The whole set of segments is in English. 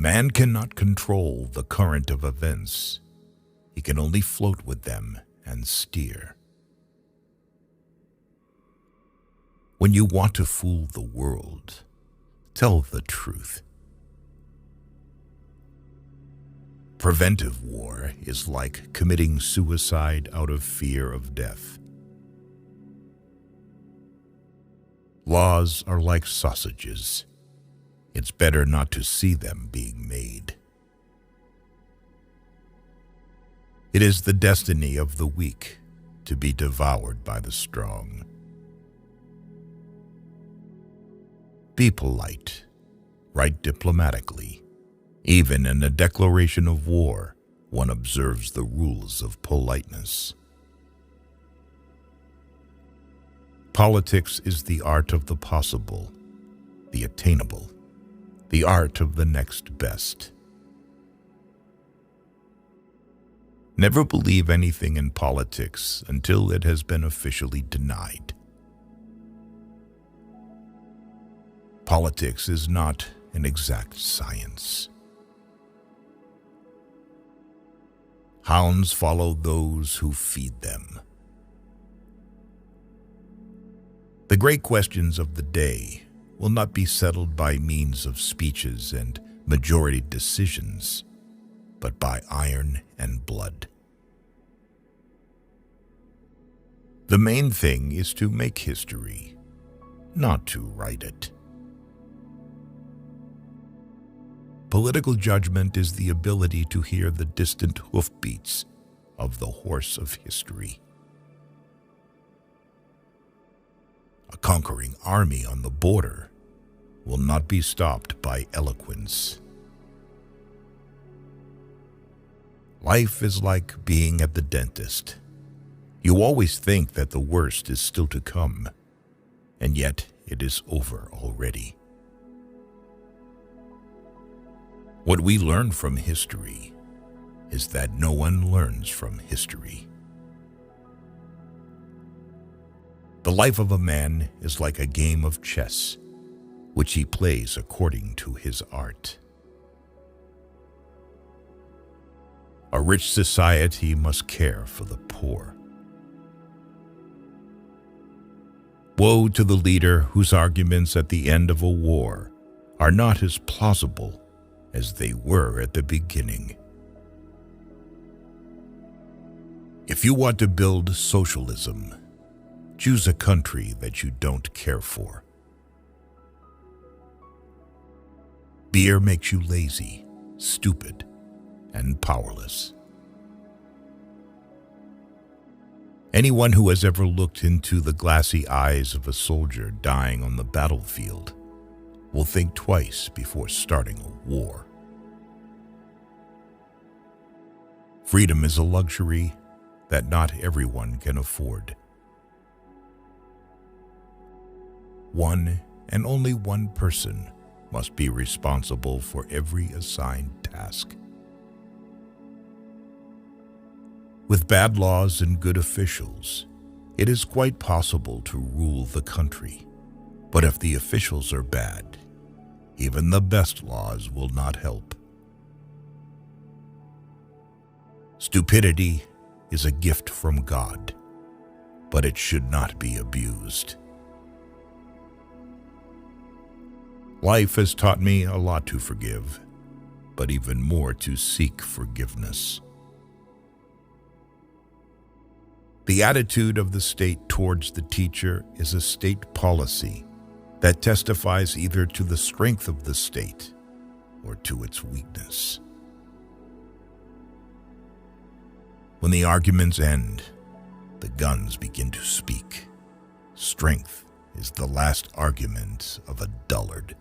Man cannot control the current of events. He can only float with them and steer. When you want to fool the world, tell the truth. Preventive war is like committing suicide out of fear of death. Laws are like sausages. It's better not to see them being made. It is the destiny of the weak to be devoured by the strong. Be polite. Write diplomatically. Even in a declaration of war, one observes the rules of politeness. Politics is the art of the possible, the attainable, the art of the next best. Never believe anything in politics until it has been officially denied. Politics is not an exact science. Hounds follow those who feed them. The great questions of the day will not be settled by means of speeches and majority decisions, but by iron and blood. The main thing is to make history, not to write it. Political judgment is the ability to hear the distant hoofbeats of the horse of history. A conquering army on the border will not be stopped by eloquence. Life is like being at the dentist. You always think that the worst is still to come, and yet it is over already. What we learn from history is that no one learns from history. The life of a man is like a game of chess, which he plays according to his art. A rich society must care for the poor. Woe to the leader whose arguments at the end of a war are not as plausible as they were at the beginning. If you want to build socialism, choose a country that you don't care for. Beer makes you lazy, stupid, and powerless. Anyone who has ever looked into the glassy eyes of a soldier dying on the battlefield will think twice before starting a war. Freedom is a luxury that not everyone can afford. One and only one person must be responsible for every assigned task. With bad laws and good officials, it is quite possible to rule the country. But if the officials are bad, even the best laws will not help. Stupidity is a gift from God, but it should not be abused. Life has taught me a lot to forgive, but even more to seek forgiveness. The attitude of the state towards the teacher is a state policy that testifies either to the strength of the state or to its weakness. When the arguments end, the guns begin to speak. Strength is the last argument of a dullard.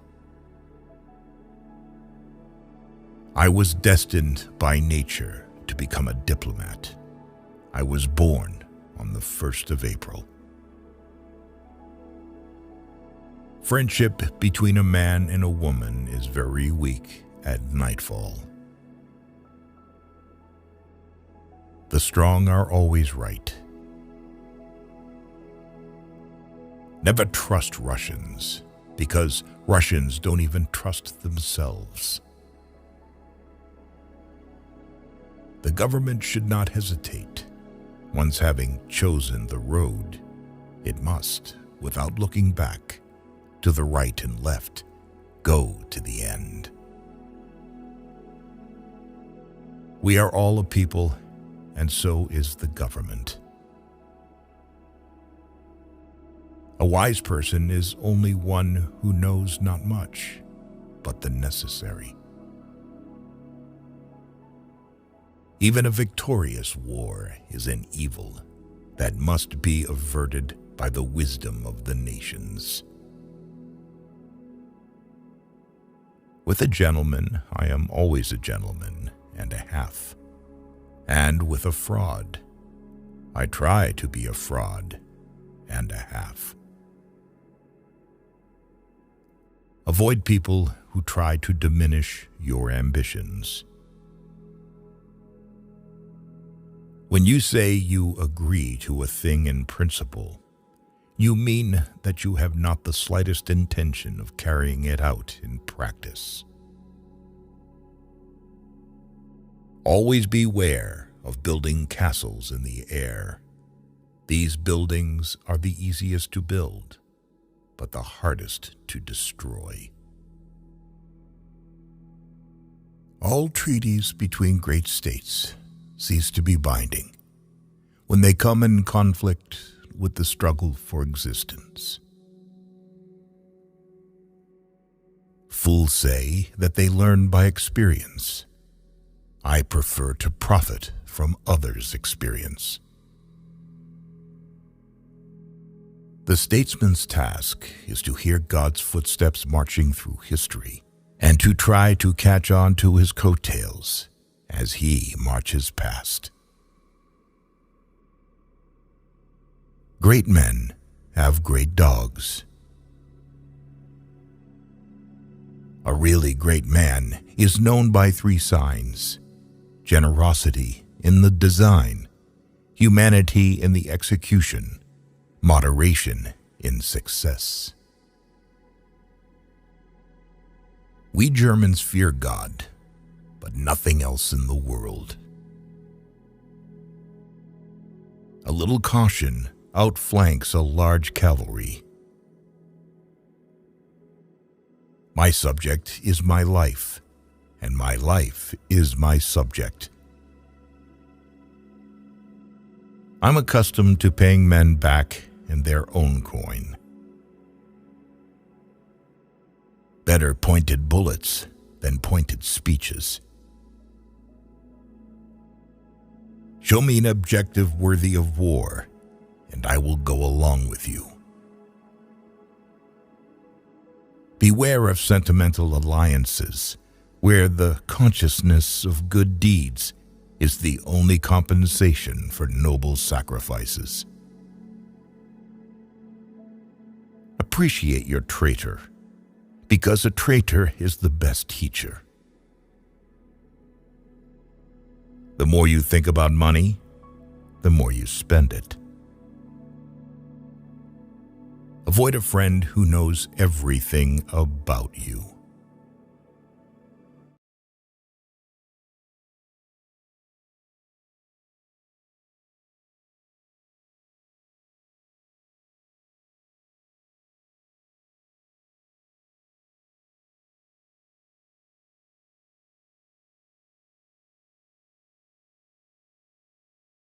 I was destined by nature to become a diplomat. I was born on the 1st of April. Friendship between a man and a woman is very weak at nightfall. The strong are always right. Never trust Russians, because Russians don't even trust themselves. The government should not hesitate. Once having chosen the road, it must, without looking back, to the right and left, go to the end. We are all a people, and so is the government. A wise person is only one who knows not much, but the necessary. Even a victorious war is an evil that must be averted by the wisdom of the nations. With a gentleman, I am always a gentleman and a half. And with a fraud, I try to be a fraud and a half. Avoid people who try to diminish your ambitions. When you say you agree to a thing in principle, you mean that you have not the slightest intention of carrying it out in practice. Always beware of building castles in the air. These buildings are the easiest to build, but the hardest to destroy. All treaties between great states cease to be binding when they come in conflict with the struggle for existence. Fools say that they learn by experience. I prefer to profit from others' experience. The statesman's task is to hear God's footsteps marching through history and to try to catch on to his coattails as he marches past. Great men have great dogs. A really great man is known by 3 signs: generosity in the design, humanity in the execution, moderation in success. We Germans fear God, but nothing else in the world. A little caution outflanks a large cavalry. My subject is my life, and my life is my subject. I'm accustomed to paying men back in their own coin. Better pointed bullets than pointed speeches. Show me an objective worthy of war, and I will go along with you. Beware of sentimental alliances, where the consciousness of good deeds is the only compensation for noble sacrifices. Appreciate your traitor, because a traitor is the best teacher. The more you think about money, the more you spend it. Avoid a friend who knows everything about you.